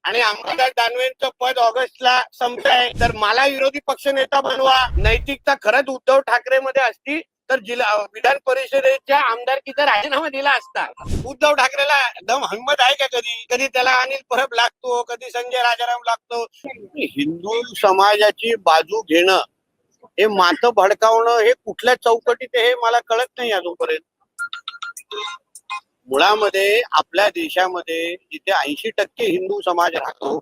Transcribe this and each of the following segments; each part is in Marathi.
आणि अंबादास दानवेंचं पद ऑगस्टला संपतंय, तर मला विरोधी पक्षनेता बनवा. नैतिकता खरंच उद्धव ठाकरे मध्ये असती तर विधान परिषदेच्या आमदारकीचा राजीनामा दिला असता. उद्धव ठाकरेला दम हिंमत आहे का? कधी कधी त्याला अनिल परब लागतो, कधी संजय राजाराम लागतो. हिंदू समाजाची बाजू घेणं, हे मातं भडकावणं, हे कुठल्या चौकटीत हे मला कळत नाही अजूनपर्यंत. मुळामध्ये आपल्या देशामध्ये जिथे 80% हिंदू समाज राहतो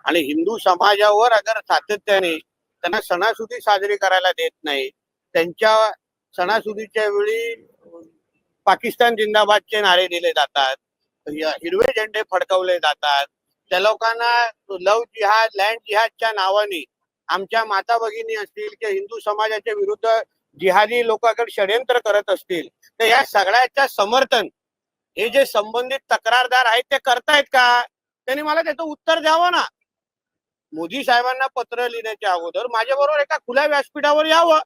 आणि हिंदू समाजावर अगर सातत्याने त्यांना सणासुदी साजरी करायला देत नाही, त्यांच्या सणासुदीच्या वेळी पाकिस्तान जिंदाबादचे नारे दिले जातात, हिरवे झेंडे फडकवले जातात, त्या लोकांना लव जिहाद, लँड जिहादच्या नावाने आमच्या माता भगिनी असतील किंवा हिंदू समाजाच्या विरुद्ध जिहादी लोकांकडे षडयंत्र करत असतील, तर या सगळ्याच्या समर्थन हे जे संबंधित तक्रारदार आहेत ते करतायत का? त्यांनी मला त्याचं उत्तर द्यावं ना. मोदी साहेबांना पत्र लिहिण्याच्या अगोदर माझ्याबरोबर एका खुल्या व्यासपीठावर यावं,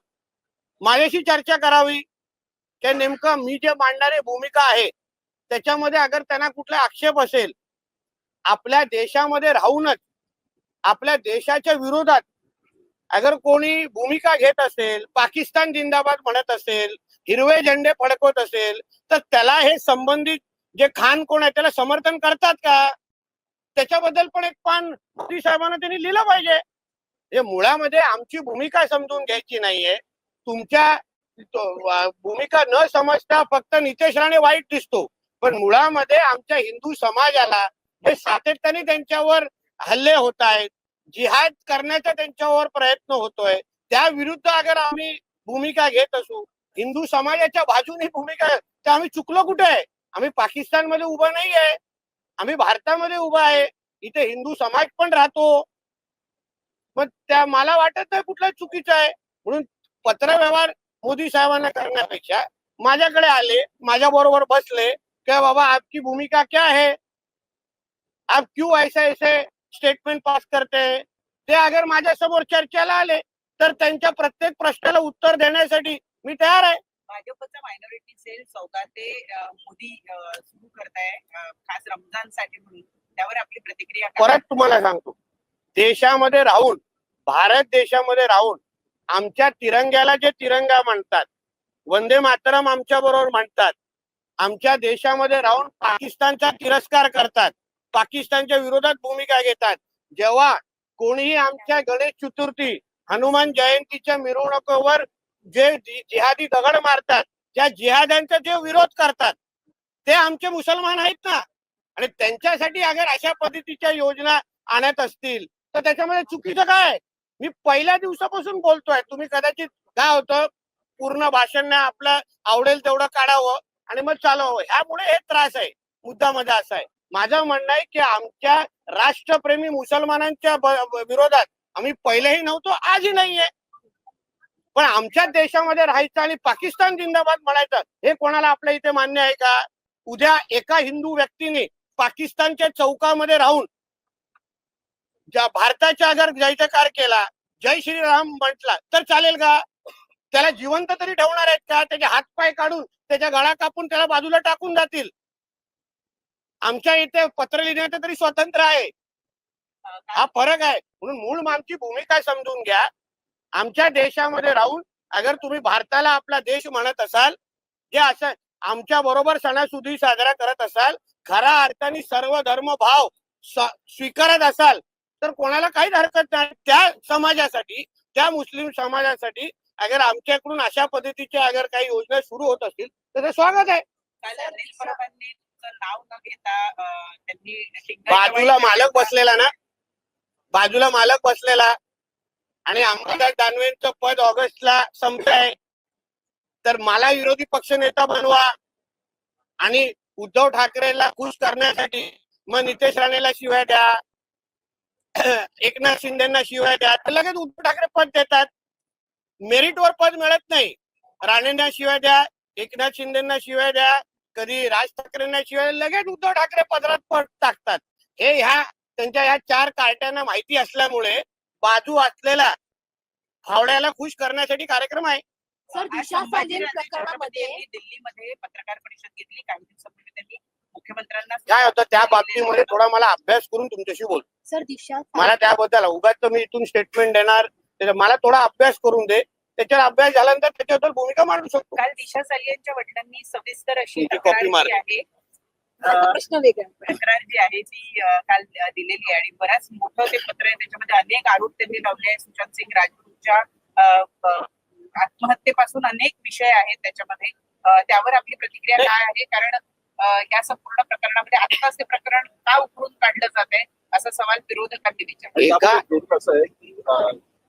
माझ्याशी चर्चा करावी की नेमकं मी जे मांडणारी भूमिका आहे त्याच्यामध्ये अगर त्यांना कुठला आक्षेप असेल, आपल्या देशामध्ये राहूनच आपल्या देशाच्या विरोधात अगर कोणी भूमिका घेत असेल, पाकिस्तान जिंदाबाद म्हणत असेल, हिरवे झेंडे फडकवत असेल, तर त्याला हे संबंधित जे खान कोण आहे त्याला समर्थन करतात का? त्याच्याबद्दल पण एक पान मोदी साहेबांना त्यांनी लिहिलं पाहिजे. हे मुळामध्ये आमची भूमिका समजून घ्यायची नाहीये. तुमच्या भूमिका न समजता फक्त नितेश राणे वाईट दिसतो, पण मुळामध्ये आमच्या हिंदू समाजाला हे सातत्याने त्यांच्यावर हल्ले होत आहेत, जिहाद करण्याचा त्यांच्यावर प्रयत्न होतोय, त्या विरुद्ध अगर आम्ही भूमिका घेत असू, हिंदू समाजाच्या बाजूने भूमिका, तर आम्ही चुकलो कुठे आहे? आम्ही पाकिस्तानमध्ये उभा नाही आहे, आम्ही भारतामध्ये उभा आहे. इथे हिंदू समाज पण राहतो. मग त्या मला वाटत नाही कुठला चुकीचं आहे. म्हणून पत्रव्यवहार मोदी साहेबांना करण्यापेक्षा माझ्याकडे आले, माझ्या बरोबर बसले कि बाबा आपकी भूमिका क्या है, आप क्यों ऐसे ऐसे स्टेटमेंट पास करते हैं, ते अगर माझ्या समोर चर्चेला आले तर त्यांच्या प्रत्येक प्रश्नाला उत्तर देण्यासाठी मी तयार आहे. भाजपचा मायनॉरिटी सेल 14 ते मोदी सुरू करताय खास रमजानसाठी म्हणून, त्यावर आपली प्रतिक्रिया काय? परत तुम्हाला सांगतो, देशामध्ये राहून, भारत देशामध्ये राहून आमच्या तिरंग्याला जे तिरंगा म्हणतात, वंदे मातरम आमच्या बरोबर म्हणतात, आमच्या देशामध्ये राहून पाकिस्तानचा तिरस्कार करतात, पाकिस्तानच्या विरोधात भूमिका घेतात. जेव्हा कोणीही आमच्या गणेश चतुर्थी, हनुमान जयंतीच्या मिरवणुकीवर जे जिहादी दगड मारतात, त्या जिहाद्यांचा जे विरोध करतात ते आमचे मुसलमान आहेत ना. आणि त्यांच्यासाठी अगर अशा पद्धतीच्या योजना आणत असतील तर त्याच्यामध्ये चुकीचं काय? मी पहिल्या दिवसापासून बोलतोय. तुम्ही कदाचित काय होतं, पूर्ण भाषण नाही, आपलं आवडेल तेवढं काढावं आणि मग चालवावं, ह्यामुळे हे त्रास आहे. मुद्दा माझा असा आहे, माझं म्हणणं आहे की आमच्या राष्ट्रप्रेमी मुसलमानांच्या विरोधात आम्ही पहिलेही नव्हतो, आजही नाहीये. पण आमच्या देशामध्ये राहायचं आणि पाकिस्तान जिंदाबाद म्हणायचं, हे कोणाला आपल्या इथे मान्य आहे का? उद्या एका हिंदू व्यक्तीने पाकिस्तानच्या चौकामध्ये राहून भारताच्या अगर जयजयकार केला, जय श्रीराम म्हटला तर चालेल का? त्याला जिवंत तरी ठेवणार आहेत का? त्याचे हात पाय काढून त्याच्या गळा कापून त्याला बाजूला टाकून जातील. आमच्या इथे पत्र लिहिण्याचं तरी स्वातंत्र्य आहे. हा फरक आहे. म्हणून मूळ आमची भूमिका समजून घ्या. आमच्या देशामध्ये राहून अगर तुम्ही भारताला आपला देश म्हणत असाल, जे असं आमच्या बरोबर सणासुदी साजरा करत असाल, खऱ्या अर्थाने सर्व धर्म भाव स्वीकारत असाल, तर कोणाला काहीच हरकत नाही. त्या समाजासाठी, त्या मुस्लिम समाजासाठी अगर आमच्याकडून अशा पद्धतीच्या अगर काही योजना सुरू होत असतील तर ते स्वागत आहे. नाव न घेता त्यांनी बाजूला मालक बसलेला ना, बाजूला मालक बसलेला, आणि अंबादास दानवेंचं पद ऑगस्टला संपतंय, तर मला विरोधी पक्षनेता बनवा. आणि उद्धव ठाकरेला खुश करण्यासाठी मग नितेश राणेला शिवाय द्या, एकनाथ शिंदेना शिवाय द्या, तर लगेच उद्धव ठाकरे पद देतात. मेरिटवर पद मिळत नाही. राणेंना शिवाय द्या, एकनाथ शिंदेना शिवाय द्या, कधी राज ठाकरेंना शिवाय, लगेच उद्धव ठाकरे पदरात पद टाकतात. हे ह्या त्यांच्या ह्या 4 कार्ट्यांना माहिती असल्यामुळे बाजू असलेला फावड्याला खुश करण्यासाठी कार्यक्रम आहे. सर, दिशा प्रकरणामध्ये दिल्लीमध्ये पत्रकार परिषद घेतली. काही दिवसापूर्वी त्यांनी मुख्यमंत्र्यांना काय होतं त्या बाबतीमध्ये थोडा मला अभ्यास करून तुमच्याशी बोल. सर दिशा मला त्याबद्दल उगाच तर मी इथून स्टेटमेंट देणार मला थोडा अभ्यास करून दे. त्याच्यावर अभ्यास झाल्यानंतर त्याच्याबद्दल भूमिका मांडू शकतो. काल दिशा सालियांच्या वडिलांनी सविस्तर अशी तुमची तक्रार copy जी मार. आहे माझा प्रश्न वेगळा. तक्रार जी आहे ती काल दिलेली आहे आणि बराच मोठं ते पत्र आहे. त्याच्यामध्ये अनेक आरोप त्यांनी लावले आहे. सुशांत सिंग राजपूतच्या आत्महत्येपासून अनेक विषय आहेत त्याच्यामध्ये. त्यावर आपली प्रतिक्रिया काय आहे? कारण या संपूर्ण प्रकरणामध्ये आत्ताच ते प्रकरण का उकरून काढलं जात आहे असा सवाल विरोधकांनी विचारला. एका असं आहे की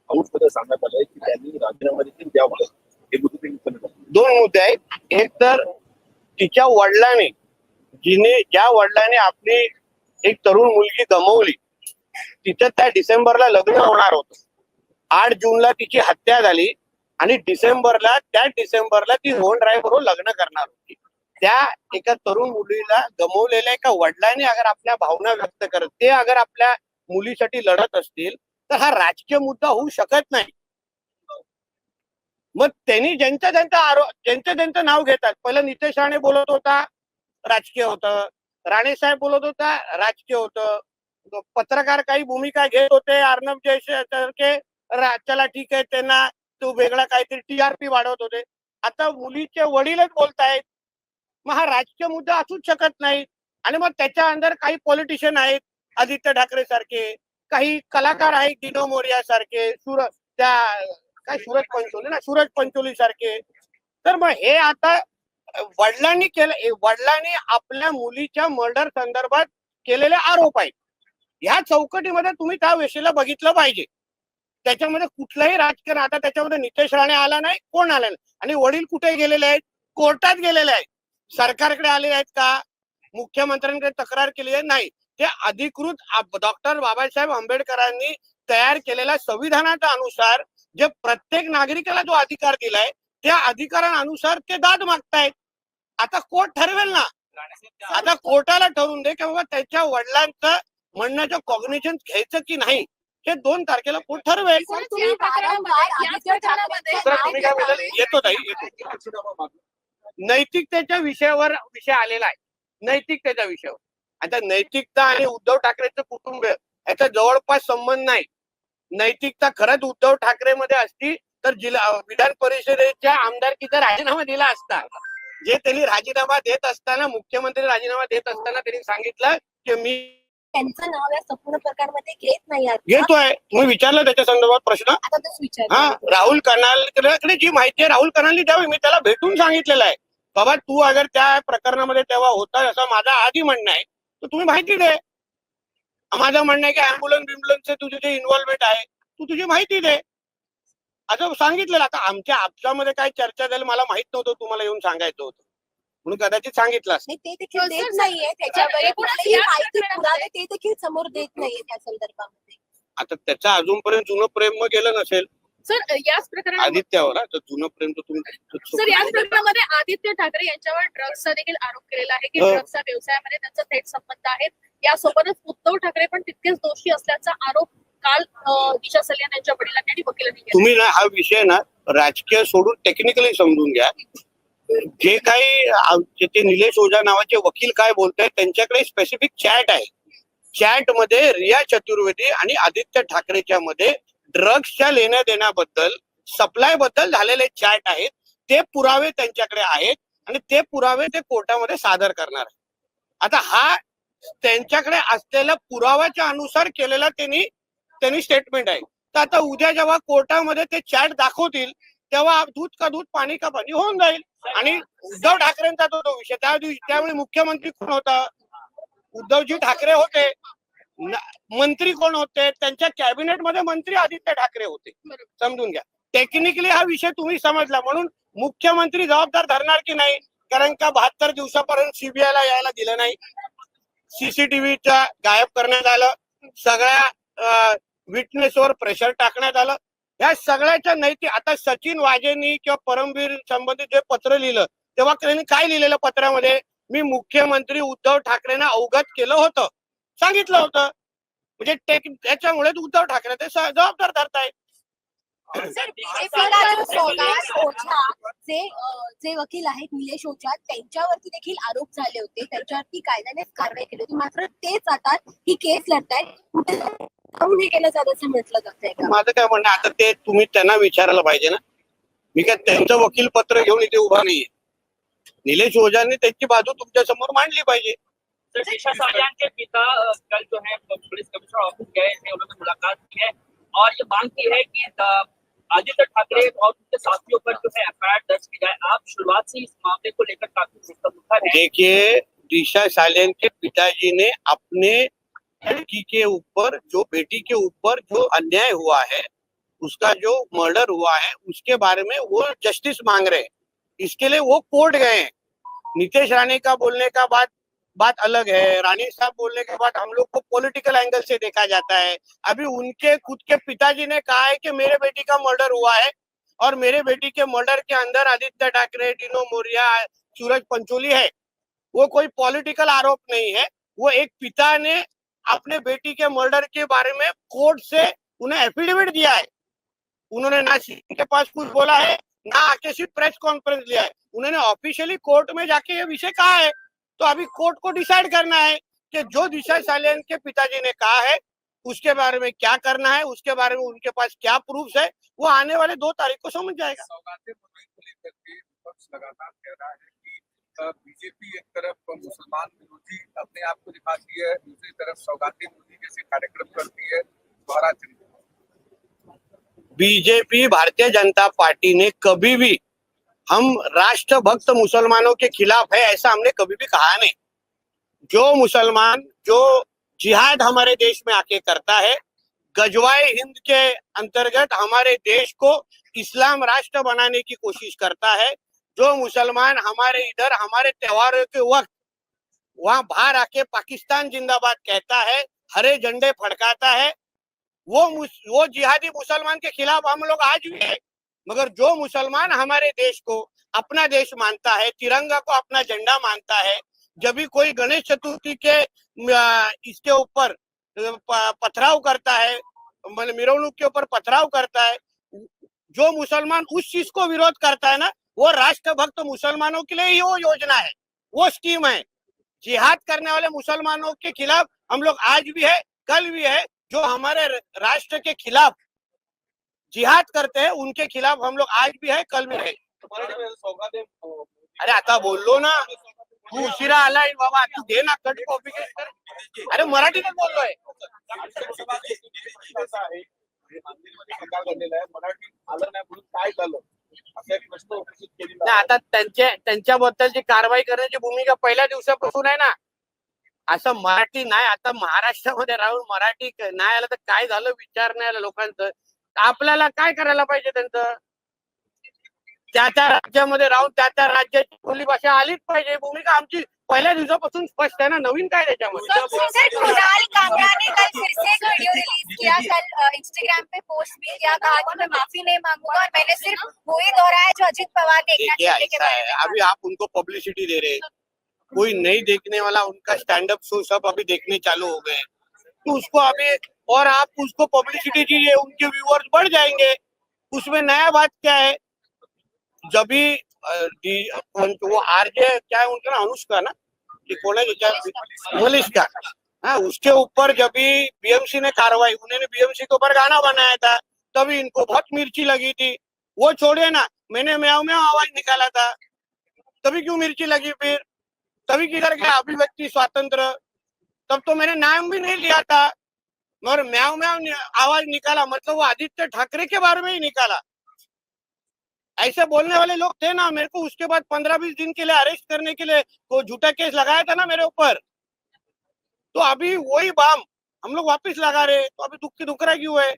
आऊटमध्ये सांगण्यात आलंय की त्यांनी राजीनामा देखील द्यावा. हे मुद्दे त्यांनी सांगितलं. दोन मुद्दे आहेत. एक तर तिच्या वडिलांनी ज्या वडिलांनी आपली एक तरुण मुलगी गमावली तिचं त्या डिसेंबरला लग्न होणार होतं. 8 जूनला तिची हत्या झाली आणि त्या डिसेंबरला ती होन ड्रायव्हर लग्न करणार होती. त्या एका तरुण मुलीला गमावलेल्या एका वडिलांनी अगर आपल्या भावना व्यक्त करत ते अगर आपल्या मुलीसाठी लढत असतील तर हा राजकीय मुद्दा होऊ शकत नाही. मग त्यांनी ज्यांचं नाव घेतात. पहिलं नितेश राणे बोलत होता राजकीय होतं, राणे साहेब बोलत होता राजकीय होतं, पत्रकार काही भूमिका घेत होते, अर्णब जयसारखे चला ठीक आहे त्यांना तो वेगळा काहीतरी टीआरपी वाढवत होते. आता मुलीचे वडीलच बोलतायत. मग हा राजकीय मुद्दा असूच शकत नाही. आणि मग त्याच्या अंदर काही पॉलिटिशियन आहेत आदित्य ठाकरे सारखे, काही कलाकार आहेत डिनो मोरिया सारखे, सूरज पंचोली सारखे. तर मग हे आता वडिलांनी आपल्या मुलीच्या मर्डर संदर्भात केलेले आरोप आहेत. ह्या चौकटीमध्ये तुम्ही त्या विषयाला बघितलं पाहिजे. त्याच्यामध्ये कुठलंही राजकारण आता त्याच्यामध्ये नितेश राणे आला नाही, कोण आला नाही. आणि वडील कुठे गेलेले आहेत? कोर्टात गेलेले आहेत. सरकारकडे आले आहेत का? मुख्यमंत्र्यांकडे तक्रार केली आहे? नाही. ते अधिकृत डॉक्टर बाबासाहेब आंबेडकरांनी तयार केलेल्या संविधानाच्या अनुसार जे प्रत्येक नागरिकाला जो अधिकार दिलाय त्या अधिकारानुसार ते दाद मागतायत. आता कोर्ट ठरवेल ना. आता कोर्टाला ठरवून दे की बाबा त्याच्या वडिलांचं म्हणण्याचं कॉग्निशन घ्यायचं की नाही हे 2 तारखेला कोर्ट ठरवेल. तुम्ही वारंवार आदित्य ठाकरे येतो ताई येतो. नैतिकतेच्या विषय आलेला आहे. नैतिकतेच्या विषयावर. आता नैतिकता आणि उद्धव ठाकरेचं कुटुंब याचा जवळपास संबंध नाही. नैतिकता खरंच उद्धव ठाकरे मध्ये असती तर विधान परिषदेच्या आमदारकीचा राजीनामा दिला असता. जे त्यांनी राजीनामा देत असताना मुख्यमंत्री राजीनामा देत असताना त्यांनी सांगितलं की मी त्यांचं नाव या संपूर्ण प्रकारमध्ये घेत नाही आहात. घेतोय. तुम्ही विचारलं त्याच्या संदर्भात प्रश्न. आता तोच विचार. हा राहुल कनालकडे जी माहिती आहे राहुल कनालनी द्यावी. मी त्याला भेटून सांगितलेलं आहे बाबा तू अगर त्या प्रकरणामध्ये तेव्हा होता असं माझा आधी म्हणणं आहे तर तुम्ही माहिती दे. माझं म्हणणं आहे की अँब्युलन्सचे तुझे जे इन्व्हॉल्वमेंट आहे तू तुझी माहिती दे असं सांगितलेलं. आता आमच्या आपसामध्ये काय चर्चा झाली मला माहित नव्हतं. तुम्हाला येऊन सांगायचं होतं म्हणून कदाचित सांगितलं असतं. ते देखील देत नाहीये. त्याच्यावर कुठलीही माहिती पुरावे ते देखील समोर देत नाहीये त्या संदर्भामध्ये. आता त्याचा अजूनपर्यंत जुनं प्रेम मग गेलं नसेल सर याच प्रकरणात आदित्यावर. तर जुनं प्रेम तर तुम्ही सर याच प्रकरणामध्ये आदित्य ठाकरे यांच्यावर ड्रग्सचा देखील आरोप केलेला आहे की हो. ड्रग्सच्या व्यवसायामध्ये त्यांचा थेट संबंध आहेत. यासोबतच उद्धव ठाकरे पण तितकेच दोषी असल्याचा आरोप काल दिशा सलियान यांच्या वडिलांनी आणि वकिलांनी केला. तुम्ही ना हा विषय ना राजकीय सोडून टेक्निकली समजून घ्या. जे काही ते निलेश ओझा नावाचे वकील काय बोलतायत त्यांच्याकडे स्पेसिफिक चॅट आहे. चॅट मध्ये रिया चतुर्वेदी आणि आदित्य ठाकरेच्या मध्ये ड्रग्सच्या लेण्या देण्याबद्दल सप्लाय बद्दल झालेले चॅट आहेत. ते पुरावे त्यांच्याकडे आहेत आणि ते पुरावे ते कोर्टामध्ये सादर करणार आहेत. आता हा त्यांच्याकडे असलेल्या पुराव्याच्या अनुसार केलेला त्यांनी स्टेटमेंट आहे. तर आता उद्या जेव्हा कोर्टामध्ये ते चॅट दाखवतील तेव्हा दूध का दूध पाणी का पाणी होऊन जाईल. आणि उद्धव ठाकरेंचा तो विषय त्यावेळी मुख्यमंत्री कोण होता? उद्धवजी ठाकरे होते. मंत्री कोण होते? त्यांच्या कॅबिनेट मध्ये मंत्री आदित्य ठाकरे होते. समजून घ्या. टेक्निकली हा विषय तुम्ही समजला म्हणून मुख्यमंत्री जबाबदार धरणार की नाही. कारण का 72 दिवसापर्यंत सीबीआयला यायला दिलं नाही. सीसीटीव्हीच्या गायब करण्यात आलं. सगळ्या विटनेसवर प्रेशर टाकण्यात आलं. या सगळ्याच्या नैतिक आता सचिन वाजेंनी किंवा परमवीर संबंधित जे पत्र लिहिलं तेव्हा त्यांनी काय लिहिलेलं पत्रामध्ये मी मुख्यमंत्री उद्धव ठाकरेंना अवगत केलं होतं सांगितलं होतं. म्हणजे त्याच्यामुळे उद्धव ठाकरे ते जबाबदार धरतायत. सर, बीजेपीला जो सौगात ओझा जे वकील आहेत निलेश ओझा त्यांच्यावरती देखील आरोप झाले होते, त्यांच्यावरती कायद्यानेच कारवाई केली होती, मात्र तेच आता ही केस लढतायत. कुठे जाऊन हे केलं जात असं म्हटलं जातंय का? माझं काय म्हणणं आता ते तुम्ही त्यांना विचारायला पाहिजे ना. मी काय त्यांचं वकील पत्र घेऊन इथे उभा नाहीये. निलेश ओझांनी त्यांची बाजू तुमच्या समोर मांडली पाहिजे. सर, दिशा सालियान के पिता कल जो है पुलिस कमिश्नर ऑफिस गए थे, उन्होंने मुलाकात की है और ये मांग की है कि आदित्य ठाकरे और उनके साथियों पर जो है एफआईआर दर्ज की जाए. आप शुरुआत से इस मामले को लेकर काफी मुखर है. देखिए, दिशा सालियान के पिताजी ने अपने लड़की के ऊपर जो बेटी के ऊपर जो अन्याय हुआ है, उसका जो मर्डर हुआ है, उसके बारे में वो जस्टिस मांग रहे हैं. इसके लिए वो कोर्ट गए हैं. नीतीश राणे का बोलने का बात अलग है. रानी साहब बोलने के बाद हम लोग को पॉलिटिकल एंगल से देखा जाता है. अभी उनके खुद के पिताजी ने कहा है कि मेरे बेटी का मर्डर हुआ है और मेरे बेटी के मर्डर के अंदर आदित्य ठाकरे, टीनो मोरिया, सूरज पंचोली है. वो कोई पॉलिटिकल आरोप नहीं है. वो एक पिता ने अपने बेटी के मर्डर के बारे में कोर्ट से उन्हें एफिडेविट दिया है. उन्होंने ना सीएम के पास कुछ बोला है, ना आके सिर्फ प्रेस कॉन्फ्रेंस लिया है. उन्होंने ऑफिशियली कोर्ट में जाके ये विषय कहा है. तो अभी कोर्ट को डिसाइड करना है कि जो दिशा सालियान के पिताजी ने कहा है उसके बारे में क्या करना है, उसके बारे में उनके पास क्या प्रूफ है, वो आने वाले 2 तारीख को समझ जाएगा. सौगातें मुद्दे को लेकर के विपक्ष लगातार कह रहा है कि बीजेपी एक तरफ मुसलमान विरोधी अपने आप को दिखाती है, दूसरी तरफ सौगातें मोदी जैसे कार्यक्रम करती है. दोहरा चरित्र. बीजेपी भारतीय जनता पार्टी ने कभी भी हम राष्ट्रभक्त मुसलमानों के खिलाफ है ऐसा हमने कभी भी कहा नहीं. जो मुसलमान जो जिहाद हमारे देश में आके करता है, गजवाए हिंद के अंतर्गत हमारे देश को इस्लाम राष्ट्र बनाने की कोशिश करता है, जो मुसलमान हमारे इधर हमारे त्योहारों के वक्त वहां बाहर आके पाकिस्तान जिंदाबाद कहता है, हरे झंडे फड़काता है, वो जिहादी मुसलमान के खिलाफ हम लोग आज भी है. मगर जो मुसलमान हमारे देश को अपना देश मानता है, तिरंगा को अपना झंडा मानता है, जब भी कोई गणेश चतुर्थी के इसके ऊपर पथराव करता है, मिरवणूक के ऊपर पथराव करता है, जो मुसलमान उस चीज को विरोध करता है ना, वो राष्ट्रभक्त मुसलमानों के लिए ही वो योजना है, वो स्कीम है. जिहाद करने वाले मुसलमानों के खिलाफ हम लोग आज भी है, कल भी है. जो हमारे राष्ट्र के खिलाफ जिहाद करते हैं उनके खिलाफ हम लोग आज भी है, कल भी है. अरे आता बोललो ना, तू उशिरा आलाय बाबा, तू घे ना कट कॉपी. अरे मराठीतच बोललोय. मराठी आलं नाही म्हणून काय झालं असा एक प्रश्न उपस्थित केलेला नाही, आता त्यांच्याबद्दलची कारवाई करण्याची भूमिका पहिल्या दिवसापासून आहे ना. असं मराठी नाही, आता महाराष्ट्रामध्ये राहून मराठी नाही आलं तर काय झालं विचार नाही आला लोकांचं. आपल्याला काय करायला पाहिजे, त्यांचं त्या राज्यामध्ये राहून त्या राज्याची बोली भाषा आलीच पाहिजे. भूमिका आमची पहिल्या दिवसापासून स्पष्ट आहे ना, नवीन काय त्याच्यामध्ये. सर, कुणाल कामरा ने कल फिर से एक वीडियो रिलीज किया, कल इंस्टाग्राम पे पोस्ट भी किया, कहा कि मैं माफी नहीं मांगूंगा और मैंने सिर्फ वो ही दोहराया जो अजित पवार ने एकनाथ देखिए शिंदे के ऐसा बारे है, में कहा. अभी आप उनको पब्लिसिटी दे रहे हैं. कोई नहीं देखने वाला, उनका स्टैंड अप शो सब अभी देखने चालू हो गए, तो उसको अभी और आप उसको पब्लिसिटी दीजिए, उनके व्यूअर्स बढ़ जाएंगे. उसमें नया बात क्या है, जब भी वो आरजे क्या है उनका ना, अनुष्का ना, कि कौन है मलिष्का, हाँ, उसके ऊपर जब भी बीएमसी ने कार्रवाई, उन्होंने बीएमसी के ऊपर गाना बनाया था, तभी इनको बहुत मिर्ची लगी थी. वो छोड़िए ना, मैंने म्याऊ म्याऊ आवाज निकाला था, तभी क्यों मिर्ची लगी फिर? तभी किधर गया अभिव्यक्ति स्वातंत्र? तब तो मैंने नाम भी नहीं लिया था, मगर म्याऊ म्याऊ आवाज निकाला, मतलब वो आदित्य ठाकरे के बारे में ही निकाला. ऐसे बोलने वाले लोग थे ना. मेरे को उसके बाद 15-20 दिन के लिए अरेस्ट करने के लिए वो झूठा केस लगाया था ना मेरे ऊपर. तो अभी वही बाम हम लोग वापस लगा रहे, तो अभी दुखरा क्यों है?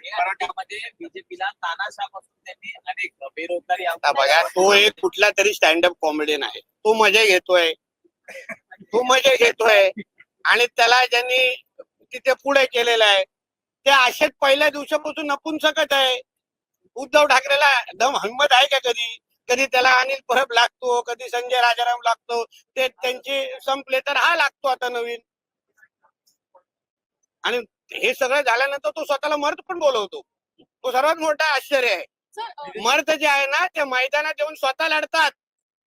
मराठीमध्ये बीजेपीला तानाशाह पासून त्यांनी अनेक बेरोजगारी आता बघा, तो एक कुठला तरी स्टँडअप कॉमेडियन आहे, तो मजा घेतोय, आणि त्याला ज्यांनी तिथे पुढे केलेलं आहे ते असेच पहिल्या दिवसापासून नपुंसकच आहे. उद्धव ठाकरेला दम हिंमत आहे का कधी त्याला अनिल परब लागतो, कधी संजय राजाराम लागतो, ते त्यांचे संपले तर हा लागतो आता नवीन. आणि हे सगळं झाल्यानंतर तो स्वतःला मर्द पण बोलवतो. तो सर्वात मोठा आश्चर्य आहे. सर मर्द जे आहे ना ते मैदानात येऊन स्वतः लढतात,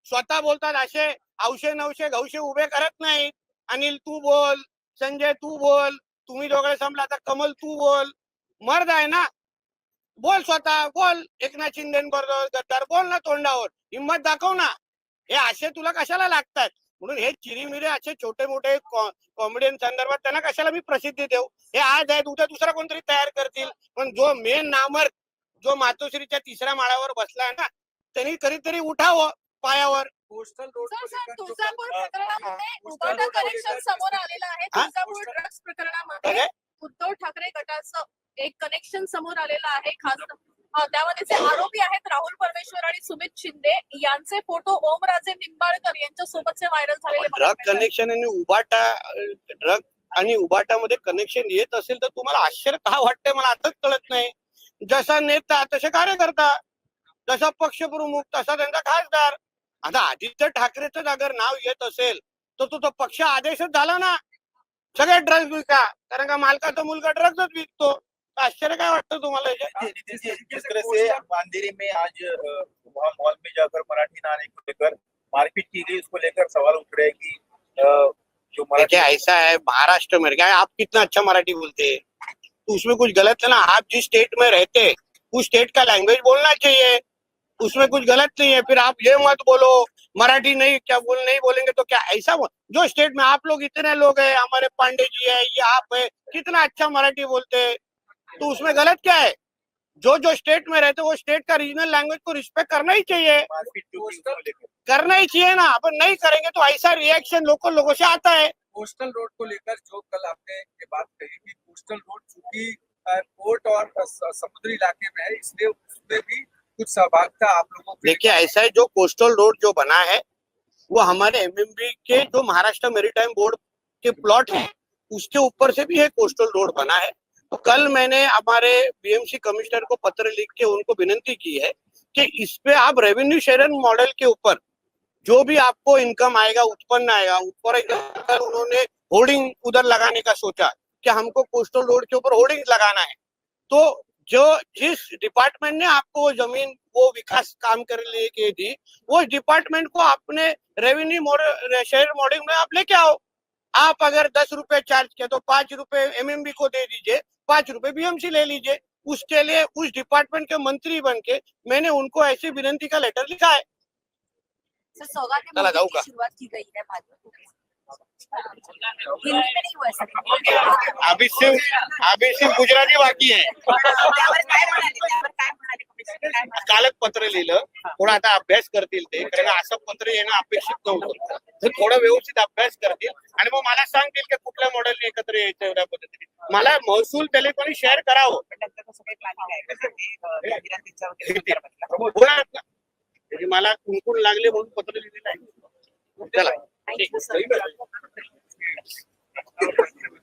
स्वतः बोलतात. असे औशे नवशे घवशे उभे करत नाही. अनिल तू बोल, संजय तू बोल, तुम्ही दोघे संपला, आता कमल तू बोल. मर्द आहे ना, बोल, स्वतः बोल. एकनाथ शिंदे बरोबर गद्दार बोल ना, तोंडावर हिंमत दाखव ना. हे असे तुला कशाला लागतात? म्हणून हे चिरीमिरी असे छोटे मोठे कॉमेडियन संदर्भात त्यांना कशाला मी प्रसिद्धी देऊ? हे आज आहेत, उद्या दुसरा कोणतरी तयार करतील. पण जो मेन नामर्द, जो मातोश्रीच्या 3ऱ्या माळ्यावर बसलाय ना, त्यांनी कधीतरी उठावं पायावर. कोस्टल रोड सर को सर लेकर जो तुळजापूर कल, प्रकरणामध्ये कोस्टल उबाटा रोड को कनेक्शन लेकर समोर आलेलं आहे. हा? तुळजापूर ड्रग्स प्रकरणामध्ये काय? उद्धव ठाकरे गटाचं एक कनेक्शन समोर आलेलं आहे. खास त्यामध्ये जे आरोपी आहेत राहुल परमेश्वर आणि सुमित शिंदे यांचे फोटो ओमराजे निंबाळकर यांच्या सोबतचे व्हायरल झालेले ड्रग बघायला मिळतात. कनेक्शन आणि उबाटा, ड्रग आणि उबाटामध्ये कनेक्शन येत असेल तर तुम्हाला आश्चर्य का वाटतंय मला आताच कळत नाही. जसा नेता तसे कार्यकर्ता, जसा पक्षप्रमुख तसा त्यांचा खासदार. आता आदित्य ठाकरेच अगर नाव येत असेल तर तो पक्ष आदेशच झाला ना, सगळे ड्रग्ज विका, कारण का मालकाचा मुलगा ड्रग्जच विकतो. आश्चर्य काय वाटतं तुम्हाला याच्यात? नितिन जी, जिस तरह से अंधेरी में आज वहाँ मॉल में जाकर मराठी नारे को लेकर मारपीट की गई, उसको लेकर सवाल उठ रहे हैं कि जो मराठी देखिए ऐसा है, महाराष्ट्र में क्या है, आप कितना अच्छा मराठी बोलते हैं तो उसमें कुछ गलत है ना. आप जिस स्टेट में रहते हैं उस स्टेट का लैंग्वेज बोलना चाहिए, उसमें कुछ गलत नहीं है. फिर आप ये मत बोलो मराठी नहीं बोलेंगे तो क्या, ऐसा जो स्टेट में आप लोग इतने लोग हैं, हमारे पांडे जी है, ये आप है, कितना अच्छा मराठी बोलते हैं, तो उसमें गलत क्या है? जो स्टेट में रहते वो स्टेट का रीजनल लैंग्वेज को रिस्पेक्ट करना ही चाहिए. मारपीट जो हुई उसको लेकर करना ही चाहिए ना. अपन नहीं करेंगे तो ऐसा रिएक्शन लोगों से आता है. कोस्टल रोड को लेकर जो कल आपने ये बात कही कि कोस्टल रोड चूंकि पोर्ट और समुद्री इलाके में है, इसलिए उसमें भी कुछ सहभागिता आप लोगों की. देखिए ऐसा है, जो कोस्टल रोड जो बना है वो हमारे एमएमबी के जो महाराष्ट्र मेरीटाइम बोर्ड के प्लॉट है उसके ऊपर से भी है कोस्टल रोड बना है. तो कल मैंने हमारे बीएमसी कमिश्नर को पत्र लिख के उनको विनंती की है कि इस पे आप रेवेन्यू शेयरिंग मॉडल के ऊपर जो भी आपको इनकम आएगा, उत्पन्न आएगा, ऊपर उन्होंने होर्डिंग उधर लगाने का सोचा कि हमको कोस्टल रोड के ऊपर होर्डिंग लगाना है. तो जो जिस डिपार्टमेंट ने आपको वो जमीन वो विकास काम करने के दी, वो डिपार्टमेंट को अपने रेवेन्यू शेयर मॉडल में आप लेके आओ. आप अगर 10 रुपए चार्ज किया तो 5 रुपए एमएमबी को दे दीजिए, 5 रुपए बीएमसी ले लीजिए. उसके लिए उस डिपार्टमेंट के मंत्री बन के मैंने उनको ऐसी विनंती का लेटर लिखा है. सर सौगात चला जाऊ का? की शुरुआत की गई है भाजपा में. हिंदी में नहीं हुआ सर. अभी सिर्फ गुजराती बाकी आहे. त्यावर काय म्हणाले कमिशनर? कालच पत्र लिहिलं, थोडा आता अभ्यास करतील ते, कारण असं पत्र येणं अपेक्षित नव्हतं. तर थोडा व्यवस्थित अभ्यास करतील आणि मग मला सांगतील की कुठल्या मॉडेलने एकत्र यायचं एवढ्या पद्धतीने. मला महसूल टेलिफोनी शेअर करावं. पण त्यांचं कसं काही प्लॅनिंग आहे का? ते जाहिरातीच्या वगैरे संदर्भातला? होणार ना. म्हणजे मला कुंकून लागले म्हणून पत्र लिहिलेलं आहे. चला. Thank you, sir.